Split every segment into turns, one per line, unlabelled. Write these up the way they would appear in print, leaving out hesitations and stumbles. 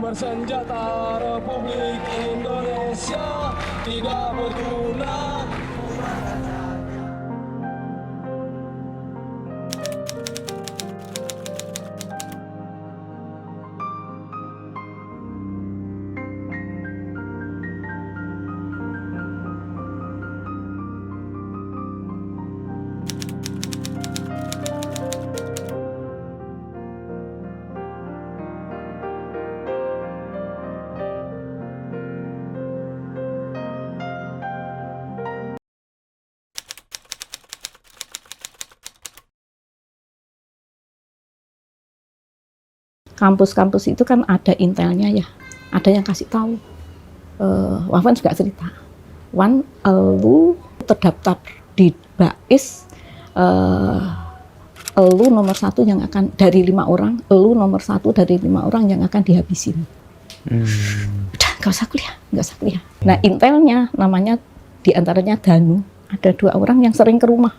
Bersenjata Republik Indonesia tidak berguna.
Kampus-kampus itu kan ada intelnya ya, ada yang kasih tahu. Wawan juga cerita, Wan, lu terdaftar di BAIS, lu nomor 1 yang akan dari 5 orang, lu nomor 1 dari 5 orang yang akan dihabisin. Udah, nggak usah kuliah. Nah, intelnya namanya diantaranya Danu, ada 2 orang yang sering ke rumah.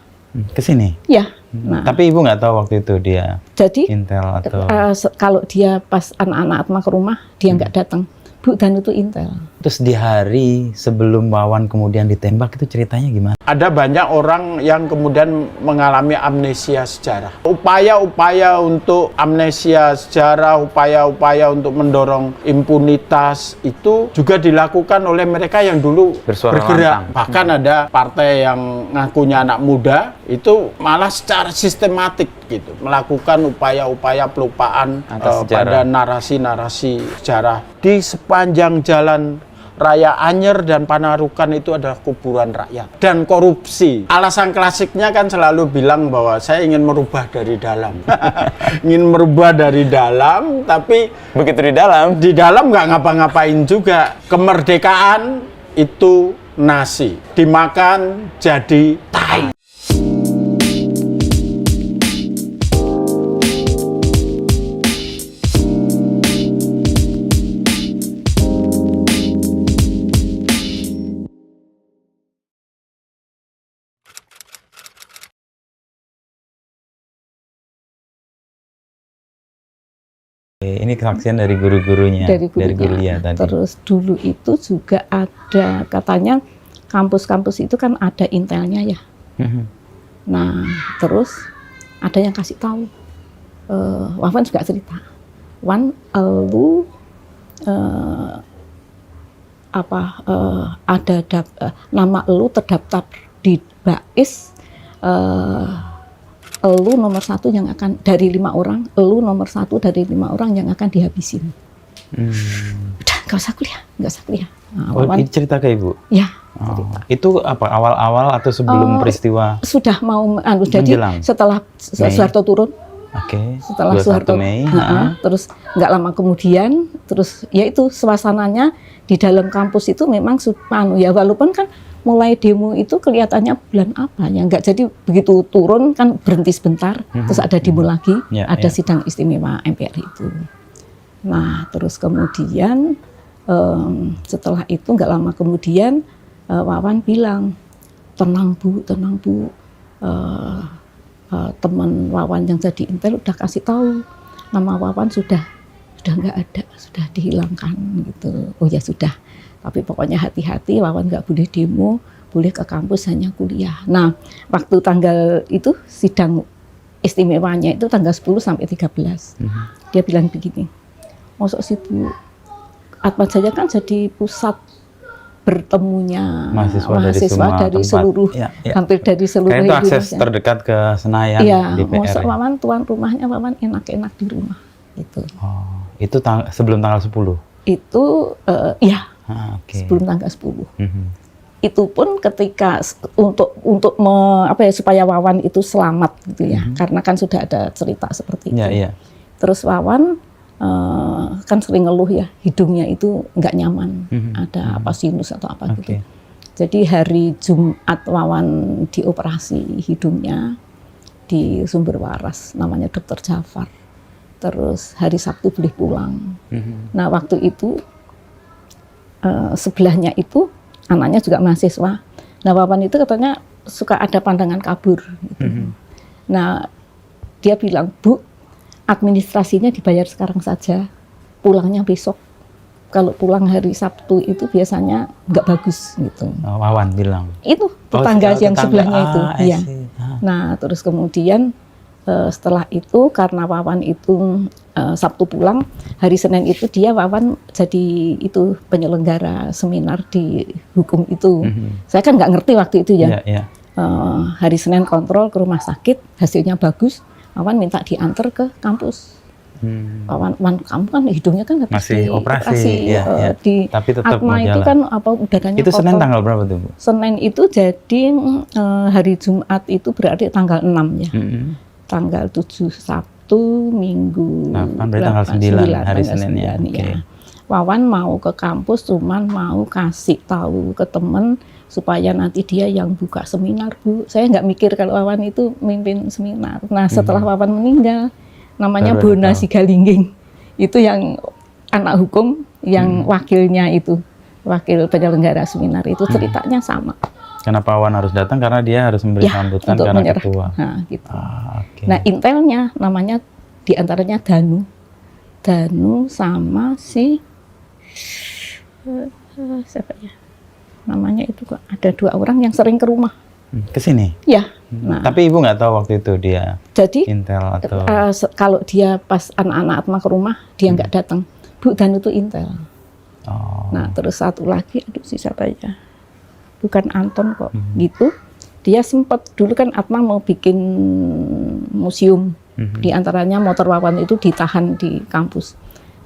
Ke sini?
Ya. Nah,
tapi ibu nggak tahu waktu itu dia
jadi
intel atau
kalau dia pas anak-anak Atma ke rumah dia nggak datang, Bu Danu itu intel.
terus di hari sebelum Wawan kemudian ditembak itu ceritanya gimana?
Ada banyak orang yang kemudian mengalami amnesia sejarah. Upaya-upaya untuk amnesia sejarah, upaya-upaya untuk mendorong impunitas itu juga dilakukan oleh mereka yang dulu
Bersuara
bergerak.
lantang.
Bahkan ada partai yang ngakunya anak muda itu malah secara sistematik gitu melakukan upaya-upaya pelupaan
Atas
pada
sejarah.
narasi-narasi sejarah. Di sepanjang jalan Raya Anyer dan Panarukan itu adalah kuburan rakyat dan korupsi. Alasan klasiknya kan selalu bilang bahwa saya ingin merubah dari dalam. Ingin merubah dari dalam, tapi
Begitu
di dalam nggak ngapa-ngapain juga. Kemerdekaan itu nasi, dimakan jadi tai.
ini kesaksian dari guru-gurunya, dari gurunya tadi.
Terus dulu itu juga ada katanya kampus-kampus itu kan ada intelnya ya. Nah, terus ada yang kasih tahu. Wawan juga cerita, Wan, lu nama lu terdaftar di BAIS, lu nomor 1 yang akan dari 5 orang, lu nomor 1 dari 5 orang yang akan dihabisin. Udah, nggak usah kuliah. Nah,
Wawan, ini cerita ke ibu?
Ya.
Itu apa awal-awal atau sebelum peristiwa?
Sudah mau jadi
menjelang
setelah Soeharto turun. Setelah
21
Soeharto
Mei.
Terus nggak lama kemudian, terus ya itu suasananya di dalam kampus itu memang ya walaupun kan mulai demo itu kelihatannya bulan apa ya, nggak jadi begitu turun kan berhenti sebentar, terus ada demo lagi, ada sidang istimewa MPR itu. Nah terus kemudian setelah itu nggak lama kemudian Wawan bilang, tenang bu, teman Wawan yang jadi intel udah kasih tahu nama Wawan sudah nggak ada, sudah dihilangkan gitu. Oh ya sudah, tapi pokoknya hati-hati, Wawan nggak boleh demo, boleh ke kampus hanya kuliah. Nah waktu tanggal itu sidang istimewanya itu tanggal 10 sampai 13. Dia bilang begini, masuk sih Bu, Atma Jaya kan jadi pusat bertemunya mahasiswa dari seluruh, hampir dari seluruh
Indonesia. Itu akses terdekat ke Senayan, DPR.
Masuk Wawan, tuan rumahnya Wawan enak-enak di rumah. Gitu.
Oh, itu sebelum tanggal 10?
Itu, sebelum tanggal 10. Itu pun ketika supaya Wawan itu selamat gitu ya, karena kan sudah ada cerita seperti itu. Terus Wawan kan sering ngeluh ya, hidungnya itu nggak nyaman, ada apa sinus atau apa gitu. Jadi hari Jumat Wawan dioperasi hidungnya di Sumber Waras, namanya Dr. Jafar. Terus hari Sabtu boleh pulang. Nah waktu itu sebelahnya itu anaknya juga mahasiswa. Nah Wawan itu katanya suka ada pandangan kabur. Gitu. Nah dia bilang, Bu, administrasinya dibayar sekarang saja, pulangnya besok. kalau pulang hari Sabtu itu biasanya nggak bagus gitu.
Oh, Wawan bilang.
Itu tetangga yang
tetangga.
sebelahnya itu.
I
Iya.
see.
Nah, terus kemudian setelah itu karena Wawan itu Sabtu pulang, hari Senin itu Wawan jadi itu penyelenggara seminar di hukum itu. Saya kan nggak ngerti waktu itu ya.
Iya, iya.
Hari Senin kontrol ke rumah sakit, hasilnya bagus, Wawan minta diantar ke kampus. Wawan, kamu kan hidungnya kan habis
Masih operasi, ya, ya.
Di
Tapi tetap
Atma
mau
itu
jalan.
kan apa udaranya
Itu Senin
kotor.
tanggal berapa tuh, Bu?
Senin itu jadi hari Jumat itu berarti tanggal 6 ya. Tanggal 7 Sabtu, Minggu
8, berarti tanggal 9, hari
tanggal
Senin ya.
9,
Oke.
Wawan mau ke kampus cuman mau kasih tahu ke temen supaya nanti dia yang buka seminar, Bu. Saya nggak mikir kalau Wawan itu mimpin seminar. Nah, setelah Wawan meninggal, namanya
Baru
Bona
tahu.
Sigalingging. Itu yang anak hukum, yang wakilnya itu, wakil penyelenggara seminar itu ceritanya sama.
Kenapa Wawan harus datang? Karena dia harus memberi
Ya,
sambutan
untuk
karena
menyerah.
ketua.
Nah, gitu.
Oke.
Nah, intelnya namanya diantaranya Danu sama si siapa ya? Namanya itu kok ada 2 orang yang sering ke rumah.
Ke sini.
Ya. Nah,
Tapi Ibu nggak tahu waktu itu dia
jadi
Intel atau
kalau dia pas anak-anak Atma ke rumah, dia nggak datang. Bu Danu itu Intel.
oh.
Nah, terus satu lagi, aduh si siapa ya? Bukan Anton kok, gitu. Dia sempat dulu kan Atma mau bikin museum. Di antaranya motor Wawan itu ditahan di kampus.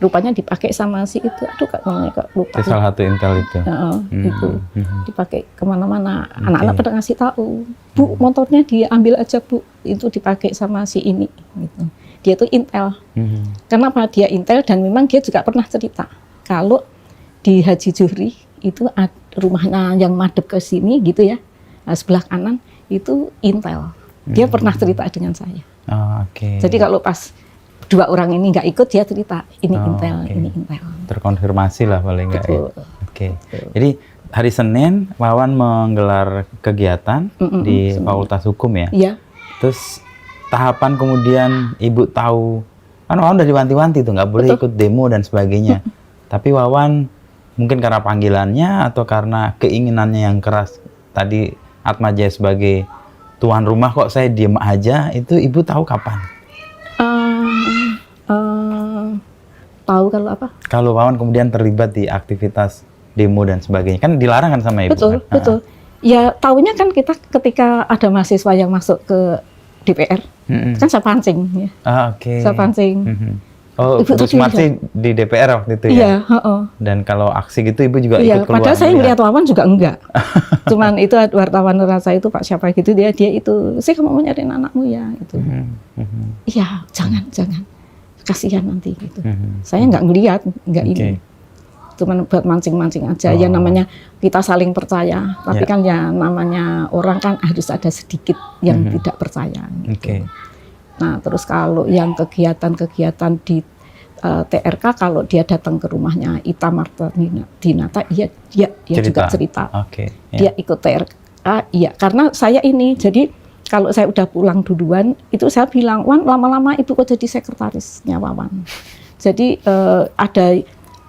Rupanya dipakai sama si itu, aduh kak namanya kak lupa.
itu salah satu Intel itu.
Itu dipakai kemana-mana. Anak-anak pada ngasih tahu, Bu motornya diambil aja Bu, itu dipakai sama si ini. Gitu. Dia itu Intel. Kenapa dia Intel dan memang dia juga pernah cerita kalau di Haji Zuhri itu rumahnya yang madep ke sini gitu ya, sebelah kanan itu Intel. Dia pernah cerita dengan saya.
Oh, oke.
Jadi kalau pas 2 orang ini nggak ikut, dia cerita ini Intel,
oke.
ini Intel.
Terkonfirmasi lah paling nggak ya.
Betul.
Oke. Jadi hari Senin Wawan menggelar kegiatan di Fakultas Hukum ya.
Iya.
Terus tahapan kemudian Ibu tahu kan Wawan udah diwanti-wanti tuh nggak boleh ikut demo dan sebagainya. Tapi Wawan mungkin karena panggilannya atau karena keinginannya yang keras tadi Atma Jaya sebagai tuan rumah kok saya diem aja, itu Ibu tahu kapan?
Tahu kalau apa?
Kalau Wawan kemudian terlibat di aktivitas demo dan sebagainya, kan dilarang kan sama Ibu?
Betul,
kan?
betul. Ya tahunya kan kita ketika ada mahasiswa yang masuk ke DPR, kan saya pancing ya.
Oke.
Saya pancing.
Oh,
Ibu
Bu
tuh
Sumarsi di DPR waktu itu ya?
Iya, heeh.
Dan kalau aksi gitu Ibu juga
Iya,
ikut keluar?
padahal saya
melihat?
ngeliat Wawan juga enggak. Cuman itu wartawan rasa itu Pak siapa gitu dia itu, saya kamu mau nyariin anakmu ya gitu. Iya, jangan. Kasihan nanti gitu. Saya nggak ngeliat, nggak
Oke.
ini. Cuman buat mancing-mancing aja. Ya namanya kita saling percaya, tapi kan ya namanya orang kan harus ada sedikit yang tidak percaya gitu.
Oke.
Nah, terus kalau yang kegiatan-kegiatan di TRK, kalau dia datang ke rumahnya Ita Marta Dinata, dia juga cerita.
Oke.
Dia ikut TRK, iya. Karena saya ini, jadi kalau saya udah pulang duluan, itu saya bilang, Wan, lama-lama ibu kok jadi sekretarisnya Wawan. Jadi ada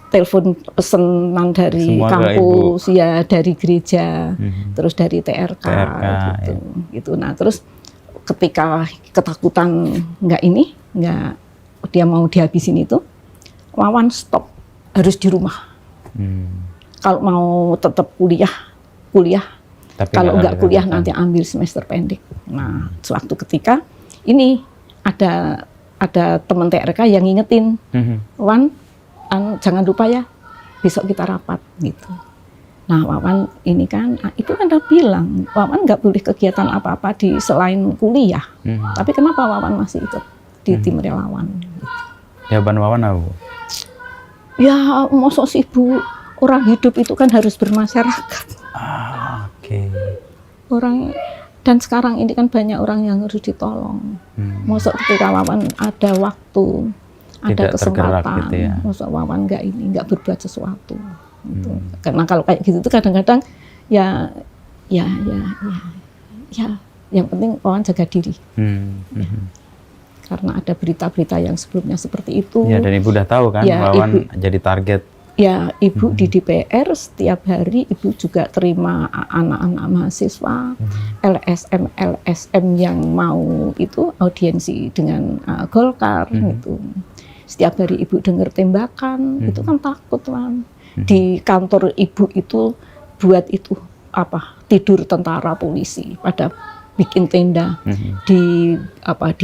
telepon pesanan dari
Semua ke
kampus, ya dari gereja, terus dari TRK, gitu.
Ya.
Gitu. Nah, terus ketika ketakutan nggak dia mau dihabisin itu, Wawan stop, harus di rumah. Kalau mau tetap kuliah.
Tapi
Kalau nggak kuliah
lanjutan.
nanti ambil semester pendek. Nah, suatu ketika ini ada teman TRK yang ngingetin, Wan, jangan lupa ya, besok kita rapat gitu. Nah, Wawan ini kan, itu kan udah bilang, Wawan nggak boleh kegiatan apa-apa di selain kuliah. Tapi kenapa Wawan masih ikut di tim relawan? Gitu.
Jawaban Wawan apa, Bu?
Ya, mosok sih Bu, orang hidup itu kan harus bermasyarakat.
Oke.
Orang dan sekarang ini kan banyak orang yang harus ditolong. Mosok ketika Wawan ada waktu, ada
Tidak tergerak
kesempatan,
gitu ya.
mosok Wawan nggak berbuat sesuatu. Gitu. Karena kalau kayak gitu tuh kadang-kadang ya, yang penting Wawan jaga diri. Karena ada berita-berita yang sebelumnya seperti itu.
Ya, dan Ibu udah tahu kan
Ya,
Wawan jadi target
ya ibu di DPR setiap hari ibu juga terima anak-anak mahasiswa LSM yang mau itu audiensi dengan Golkar gitu. Setiap hari ibu dengar tembakan itu kan takut kan. Di kantor ibu itu buat itu apa tidur tentara polisi pada bikin tenda di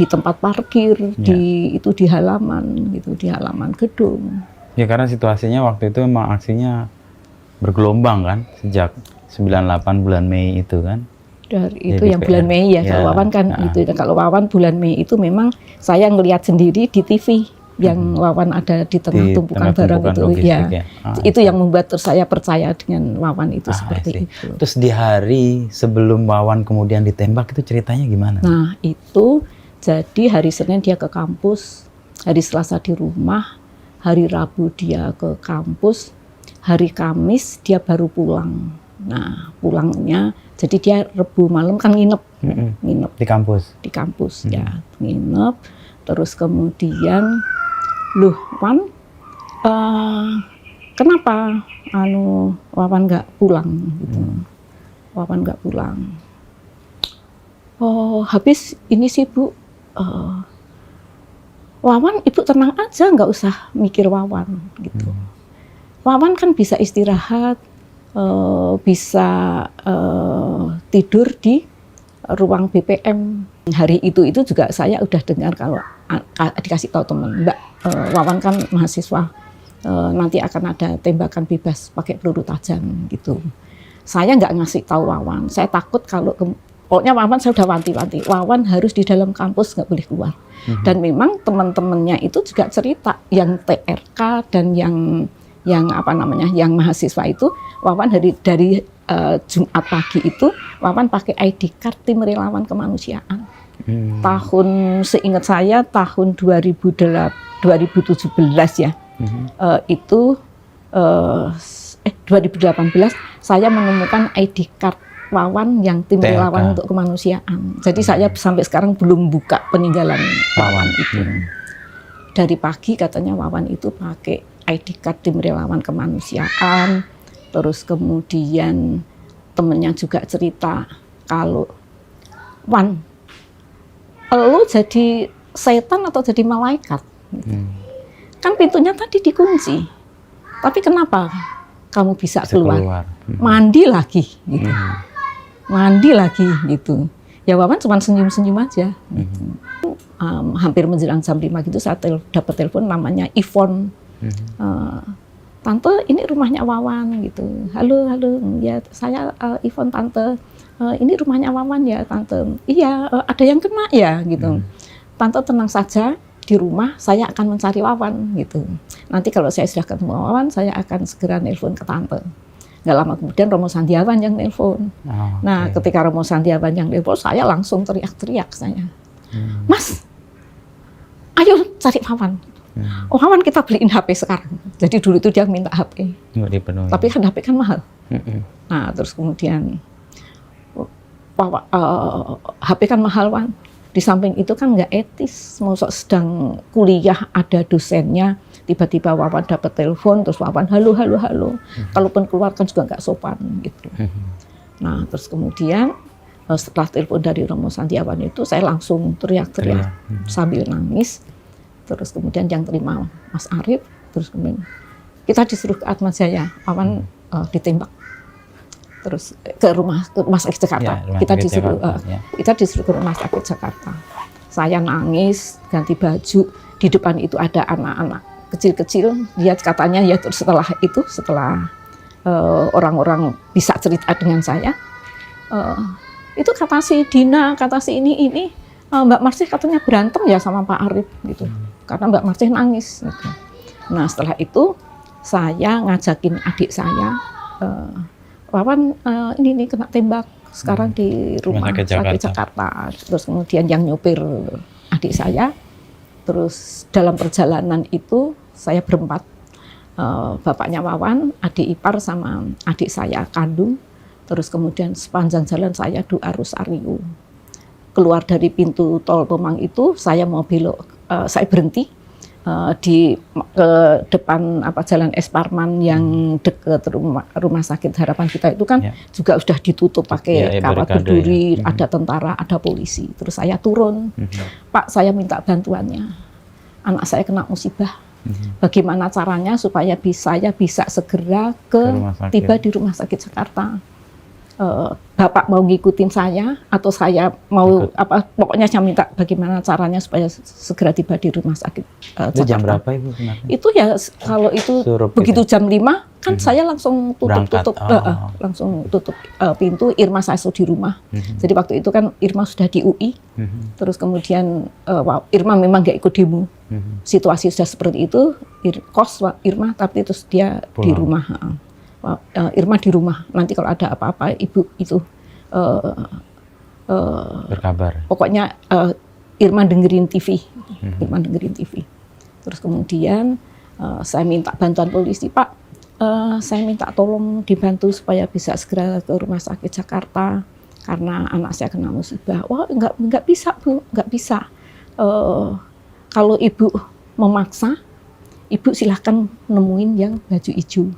tempat parkir di halaman gitu, di halaman gedung.
Ya karena situasinya waktu itu memang aksinya bergelombang kan sejak 98 bulan Mei itu kan.
Dari itu yang bulan Mei ya, kalau Wawan kan itu. Kalau Wawan bulan Mei itu memang saya ngelihat sendiri di TV yang Wawan ada di tengah tumpukan barang itu ya. Itu yang membuat saya percaya dengan Wawan itu seperti itu.
Terus di hari sebelum Wawan kemudian ditembak itu ceritanya gimana?
Nah, itu jadi hari Senin dia ke kampus, hari Selasa di rumah, hari Rabu dia ke kampus, hari Kamis dia baru pulang. Nah, pulangnya jadi dia Rebu malam kan nginep
Di kampus?
Di kampus ya, nginep. Terus kemudian, loh Wan, kenapa Wawan nggak pulang gitu? Wawan nggak pulang. Oh, habis ini sih Bu, Wawan ibu tenang aja, nggak usah mikir Wawan gitu. Wawan kan bisa istirahat, bisa tidur di ruang BPM. Hari itu juga saya udah dengar kalau dikasih tahu teman, Mbak, Wawan kan mahasiswa, nanti akan ada tembakan bebas pakai peluru tajam gitu. Saya nggak ngasih tahu Wawan, saya takut kalau pokoknya Wawan saya udah wanti-wanti, Wawan harus di dalam kampus, nggak boleh keluar. Dan memang teman-temannya itu juga cerita, yang TRK dan yang mahasiswa itu, Wawan dari Jumat pagi itu, Wawan pakai ID card tim relawan kemanusiaan. Tahun seingat saya tahun 2017 ya, itu 2018 saya menemukan ID card Wawan yang tim relawan untuk kemanusiaan. Jadi saya sampai sekarang belum buka peninggalan Wawan itu. Dari pagi katanya Wawan itu pakai ID card tim relawan kemanusiaan. Terus kemudian temennya juga cerita kalau, Wan, lu jadi setan atau jadi malaikat? Kan pintunya tadi dikunci. Tapi kenapa kamu bisa keluar? Mandi lagi gitu. Mandi lagi gitu. Ya Wawan cuma senyum-senyum aja. Gitu. Hampir menjelang jam 5 gitu saya dapat telepon namanya Ivon. Tante, ini rumahnya Wawan gitu. Halo, ya saya Ivon tante. Ini rumahnya Wawan ya tante. Iya, ada yang kena ya gitu. Tante tenang saja, di rumah saya akan mencari Wawan gitu. Nanti kalau saya sudah ketemu Wawan, saya akan segera nelpon ke tante. Nggak lama kemudian Romo Sandiawan yang nelpon. Nah, ketika Romo Sandiawan yang nelpon, saya langsung teriak-teriak saya. Mas, ayo cari Wawan. Oh, Wawan kita beliin HP sekarang. Jadi dulu itu dia minta HP. Tapi kan HP kan mahal. Nah, terus kemudian HP kan mahal, Wan. Di samping itu kan nggak etis. Maksud sedang kuliah ada dosennya, tiba-tiba Wawan dapat telepon, terus Wawan halo. Kalaupun keluar kan juga nggak sopan gitu. Nah, terus kemudian setelah telepon dari Romo Sandiawan itu, saya langsung teriak-teriak sambil nangis. Terus kemudian yang terima Mas Arief, terus kemudian kita disuruh ke Atma Jaya, Wawan ditembak. Terus ke rumah sakit Jakarta. Kita disuruh ke rumah sakit Jakarta. Saya nangis, ganti baju. Di depan itu ada anak-anak kecil-kecil. Dia katanya ya setelah orang-orang bisa cerita dengan saya, itu kata si Dina, kata si ini Mbak Marsih katanya berantem ya sama Pak Arief gitu. Karena Mbak Marsih nangis gitu. Nah, setelah itu saya ngajakin adik saya, Wawan ini kena tembak sekarang di rumah sakit Jakarta. Terus kemudian yang nyopir adik saya. Terus dalam perjalanan itu saya berempat, bapaknya Wawan, adik ipar sama adik saya kandung. Terus kemudian sepanjang jalan saya doa rosario. Keluar dari pintu tol Tomang itu saya mau belok, saya berhenti di ke depan Jalan Es Parman yang dekat rumah sakit Harapan Kita itu kan juga sudah ditutup pakai kawat berduri, ada tentara, ada polisi. Terus saya turun, Pak, saya minta bantuannya. Anak saya kena musibah. Bagaimana caranya supaya saya bisa segera tiba di rumah sakit Jakarta? Bapak mau ngikutin saya atau saya mau pokoknya saya minta bagaimana caranya supaya segera tiba di rumah sakit
Itu jam berapa Ibu?
Itu ya kalau itu begitu jam 5 kan saya langsung tutup langsung tutup pintu. Irma saya sudah di rumah. Jadi waktu itu kan Irma sudah di UI. Terus kemudian Irma memang nggak ikut demo. Situasi sudah seperti itu, kos Irma tapi terus dia di rumah. Irma di rumah, nanti kalau ada apa-apa ibu itu
berkabar.
Pokoknya Irma dengerin TV, Irma dengerin TV. Terus kemudian saya minta bantuan polisi, Pak, saya minta tolong dibantu supaya bisa segera ke rumah sakit Jakarta karena anak saya kena musibah. Wah, nggak bisa Bu, nggak bisa. Kalau ibu memaksa, ibu silahkan nemuin yang baju hijau.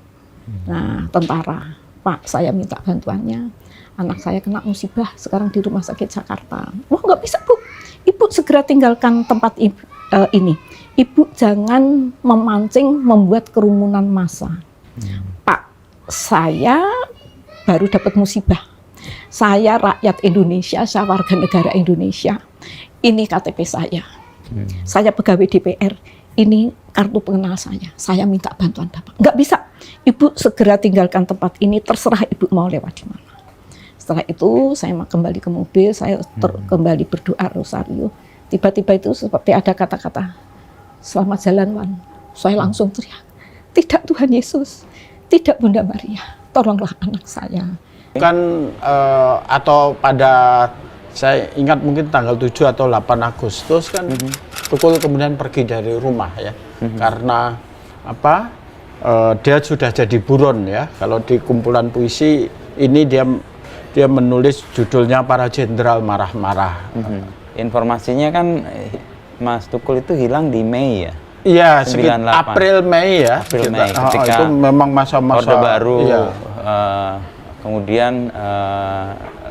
Nah, tentara, Pak, saya minta bantuannya. Anak saya kena musibah, sekarang di rumah sakit Jakarta. Wah, nggak bisa, Bu. Ibu segera tinggalkan tempat ini. Ibu jangan memancing, membuat kerumunan massa. Pak, saya baru dapat musibah. Saya rakyat Indonesia, saya warga negara Indonesia. Ini KTP saya. Saya pegawai DPR. Ini kartu pengenal saya minta bantuan Bapak. Nggak bisa, Ibu segera tinggalkan tempat ini, terserah Ibu mau lewat di mana. Setelah itu saya kembali ke mobil, saya kembali berdoa rosario. Tiba-tiba itu seperti ada kata-kata, selamat jalan Wan. Saya langsung teriak, tidak Tuhan Yesus, tidak Bunda Maria, tolonglah anak saya.
Kan atau pada saya ingat mungkin tanggal 7 atau 8 Agustus kan Tukul kemudian pergi dari rumah ya karena dia sudah jadi buron ya. Kalau di kumpulan puisi ini dia menulis judulnya Para Jenderal Marah-Marah.
Informasinya kan Mas Tukul itu hilang di Mei ya.
Iya, sekitar April Mei ya.
April Mei ketika
itu memang masa-masa
Orde Baru kemudian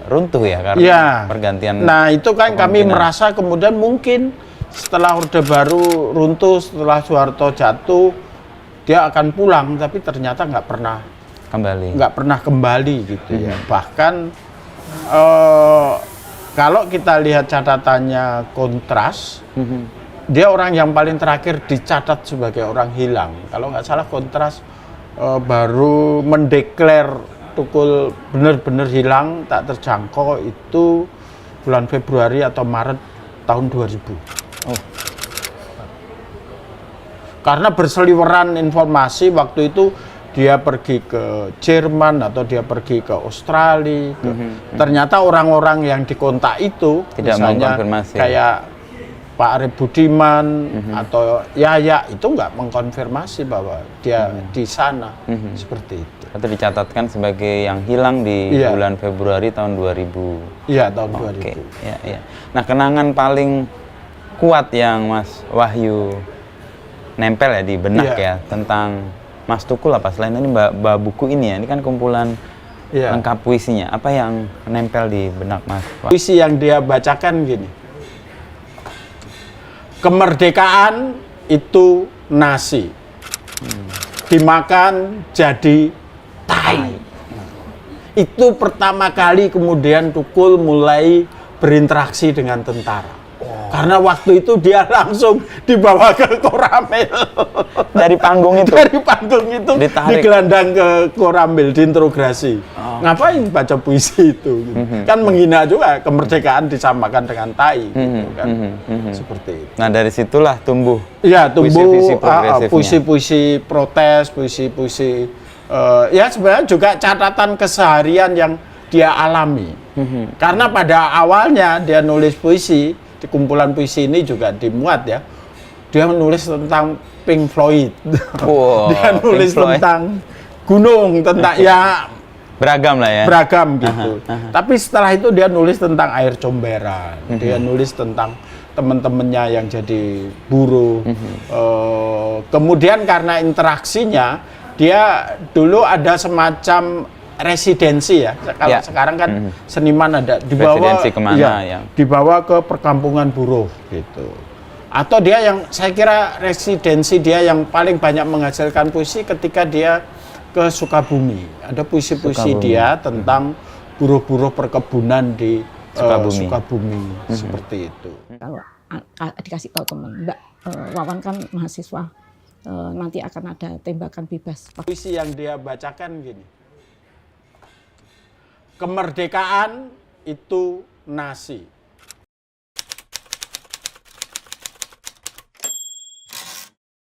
runtuh ya karena pergantian.
Nah, itu kan kami merasa kemudian mungkin setelah Orde Baru runtuh, setelah Soeharto jatuh, dia akan pulang, tapi ternyata nggak pernah kembali gitu ya. Bahkan kalau kita lihat catatannya Kontras, dia orang yang paling terakhir dicatat sebagai orang hilang. Kalau nggak salah Kontras baru mendeklar Tukul benar-benar hilang, tak terjangkau itu bulan Februari atau Maret tahun 2000. Karena berseliweran informasi waktu itu dia pergi ke Jerman atau dia pergi ke Australia. Ternyata orang-orang yang dikontak itu
tidak
misalnya kayak Pak Arif Budiman atau Yaya itu nggak mengkonfirmasi bahwa dia di sana seperti itu.
Atau dicatatkan sebagai yang hilang di bulan Februari tahun 2000.
Iya, tahun 2000.
Oke. Ya. Nah, kenangan paling kuat yang Mas Wahyu nempel ya di benak ya tentang Mas Tukul apa selain ini mbak buku ini ya, ini kan kumpulan lengkap puisinya. Apa yang nempel di benak Mas?
Puisi yang dia bacakan gini. Kemerdekaan itu nasi. Dimakan jadi tai. Itu pertama kali kemudian Tukul mulai berinteraksi dengan tentara. Karena waktu itu dia langsung dibawa ke Koramil.
Dari panggung itu?
Dari panggung itu
ditarik.
Digelandang ke Koramil, diinterogasi. Ngapain baca puisi itu? Gitu. Kan menghina juga, kemerdekaan disamakan dengan tai. Gitu, kan. Seperti itu.
Nah, dari situlah tumbuh
puisi-puisi protes, puisi-puisi ya sebenarnya juga catatan keseharian yang dia alami. Karena pada awalnya dia nulis puisi, di kumpulan puisi ini juga dimuat ya. Dia menulis tentang Pink Floyd.
Wow,
dia nulis tentang gunung, tentang ya
beragam lah ya.
Beragam gitu. Tapi setelah itu dia nulis tentang air comberan. Dia nulis tentang teman-temannya yang jadi buruh. Kemudian karena interaksinya, dia dulu ada semacam residensi ya. Kalau
Ya.
sekarang kan seniman ada dibawa,
Residensi kemana yang
dibawa ke perkampungan buruh gitu. Atau dia yang saya kira residensi dia yang paling banyak menghasilkan puisi ketika dia ke Sukabumi. Ada puisi-puisi
Sukabumi.
dia tentang buruh-buruh perkebunan di
Sukabumi.
Sukabumi seperti itu.
Kalau dikasih tahu teman, Mbak, Wawan kan mahasiswa, nanti akan ada tembakan bebas.
Puisi yang dia bacakan gini. Kemerdekaan itu nasi.